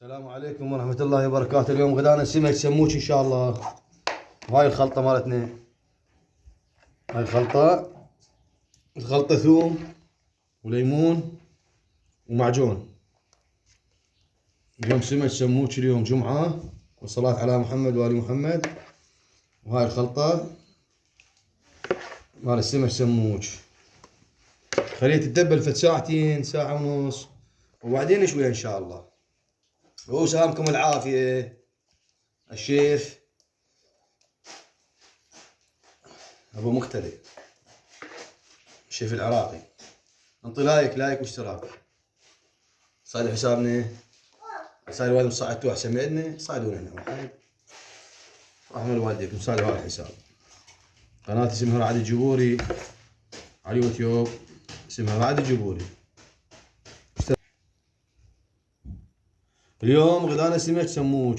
السلام عليكم ورحمة الله وبركاته. اليوم غدانا سمك سموك إن شاء الله. وهاي الخلطة مالتنا. هاي الخلطة ثوم وليمون ومعجون. اليوم سمك سموك، اليوم جمعة والصلاة على محمد وآل محمد. وهاي الخلطة مال السمك سموك، خليه تتدبل فد ساعتين ساعة ونص وبعدين نشويها إن شاء الله. وسلامكم العافية الشيف أبو مختلف، الشيف العراقي. انطي لايك واشتراك. صايد حسابنا، صايد والدكم صعدتوه احسن مننا، صايدونا احنا رحمة والديكم. صايدوا هذا الحساب. قناتي اسمها رعد الجبوري على اليوتيوب، اسمها رعد الجبوري. اليوم غدانا سمك سموك.